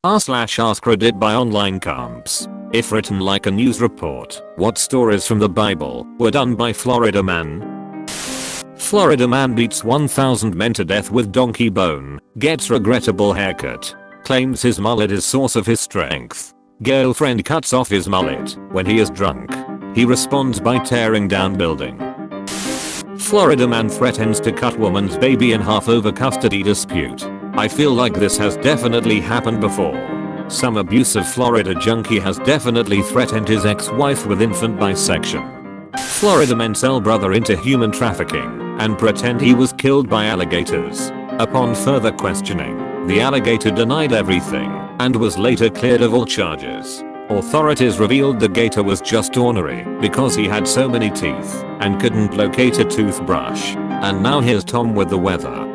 r/r credited by online comps. If written like a news report, what stories from the Bible were done by Florida man? Florida man beats 1,000 men to death with donkey bone, gets regrettable haircut, claims his mullet is source of his strength. Girlfriend cuts off his mullet when he is drunk. He responds by tearing down building. Florida man threatens to cut woman's baby in half over custody dispute. I feel like this has definitely happened before. Some abusive Florida junkie has definitely threatened his ex-wife with infant dissection. Florida men sell brother into human trafficking and pretend he was killed by alligators. Upon further questioning, the alligator denied everything and was later cleared of all charges. Authorities revealed the gator was just ornery because he had so many teeth and couldn't locate a toothbrush. And now here's Tom with the weather.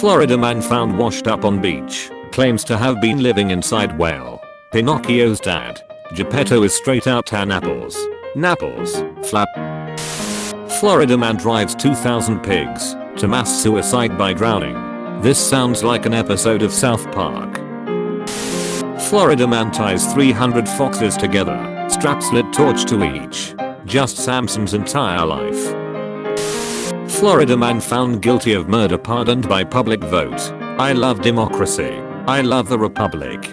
Florida man found washed up on beach, claims to have been living inside whale. Pinocchio's dad. Geppetto is straight out tan apples. Napples. Flap. Florida man drives 2,000 pigs to mass suicide by drowning. This sounds like an episode of South Park. Florida man ties 300 foxes together, straps lit torch to each. Just Samson's entire life. Florida man found guilty of murder pardoned by public vote. I love democracy. I love the republic.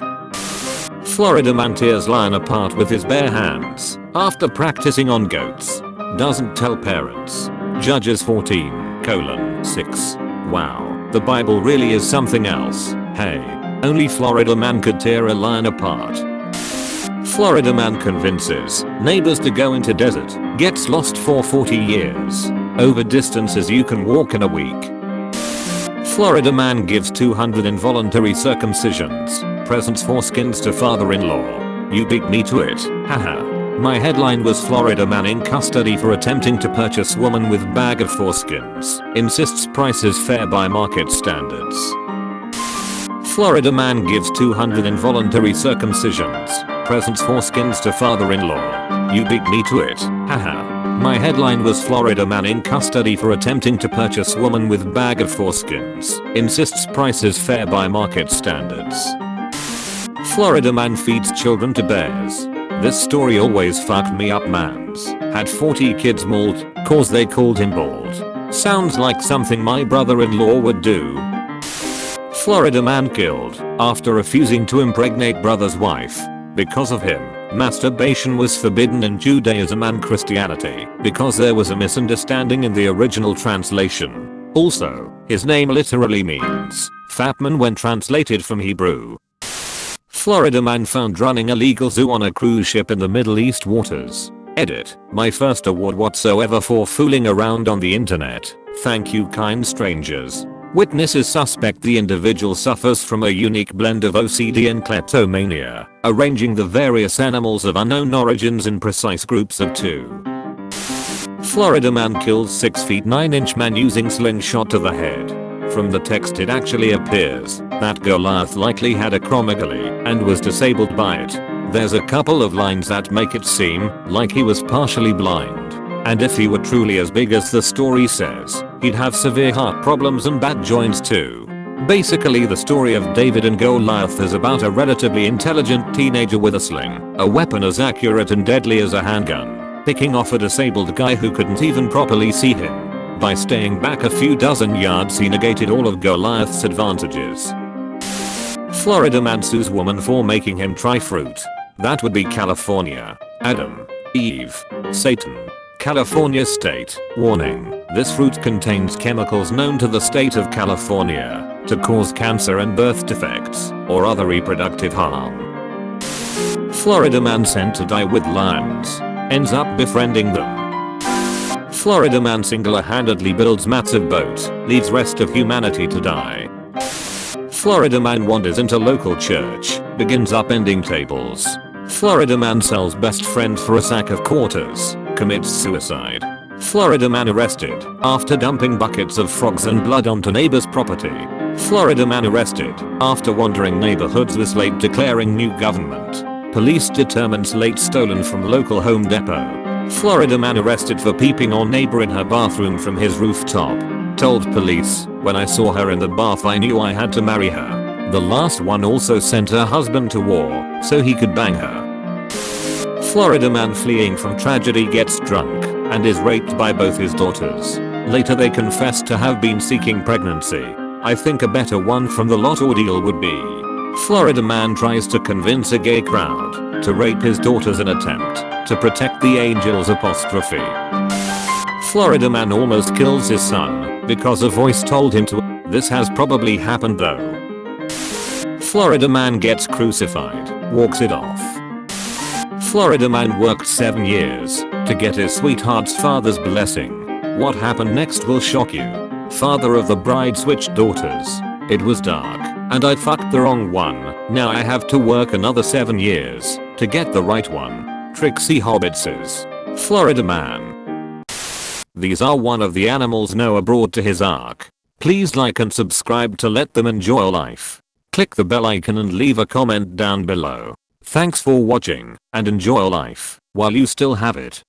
Florida man tears lion apart with his bare hands after practicing on goats. Doesn't tell parents. Judges 14:6. Wow, the Bible really is something else. Hey, only Florida man could tear a lion apart. Florida man convinces neighbors to go into desert, gets lost for 40 years. Over distances you can walk in a week. Florida man gives 200 involuntary circumcisions, presents foreskins to father-in-law. You beat me to it, haha. My headline was Florida man in custody for attempting to purchase woman with bag of foreskins, insists price is fair by market standards. Florida man gives 200 involuntary circumcisions, presents foreskins to father-in-law. You beat me to it, haha. My headline was Florida man in custody for attempting to purchase woman with bag of foreskins, insists price is fair by market standards. Florida man feeds children to bears. This story always fucked me up mans. Had 40 kids mauled, cause they called him bald. Sounds like something my brother-in-law would do. Florida man killed after refusing to impregnate brother's wife. Because of him, masturbation was forbidden in Judaism and Christianity because there was a misunderstanding in the original translation. Also, his name literally means fat man when translated from Hebrew. Florida man found running a legal zoo on a cruise ship in the Middle East waters. Edit. My first award whatsoever for fooling around on the internet. Thank you kind strangers. Witnesses suspect the individual suffers from a unique blend of OCD and kleptomania, arranging the various animals of unknown origins in precise groups of 2. Florida man kills 6 feet 9 inch man using slingshot to the head. From the text it actually appears that Goliath likely had acromegaly and was disabled by it. There's a couple of lines that make it seem like he was partially blind. And if he were truly as big as the story says, he'd have severe heart problems and bad joints too. Basically the story of David and Goliath is about a relatively intelligent teenager with a sling, a weapon as accurate and deadly as a handgun, picking off a disabled guy who couldn't even properly see him. By staying back a few dozen yards he negated all of Goliath's advantages. Florida man sues woman for making him try fruit. That would be California. Adam, Eve, Satan. California state. Warning. This fruit contains chemicals known to the state of California to cause cancer and birth defects or other reproductive harm. Florida man sent to die with lions. Ends up befriending them. Florida man single-handedly builds massive boat, leaves rest of humanity to die. Florida man wanders into local church, begins upending tables. Florida man sells best friend for a sack of quarters, commits suicide. Florida man arrested after dumping buckets of frogs and blood onto neighbor's property. Florida man arrested after wandering neighborhoods with slate declaring new government. Police determine slate stolen from local Home Depot. Florida man arrested for peeping on neighbor in her bathroom from his rooftop. Told police, when I saw her in the bath I knew I had to marry her. The last one also sent her husband to war so he could bang her. Florida man fleeing from tragedy gets drunk and is raped by both his daughters. Later they confess to have been seeking pregnancy. I think a better one from the lot ordeal would be Florida man tries to convince a gay crowd to rape his daughters in attempt to protect the angels apostrophe. Florida man almost kills his son because a voice told him to. This has probably happened though. Florida man gets crucified, walks it off. Florida man worked 7 years to get his sweetheart's father's blessing. What happened next will shock you. Father of the bride switched daughters. It was dark and I fucked the wrong one. Now I have to work another 7 years to get the right one. Trixie Hobbit says. Florida man. These are one of the animals Noah brought to his ark. Please like and subscribe to let them enjoy life. Click the bell icon and leave a comment down below. Thanks for watching and enjoy life while you still have it.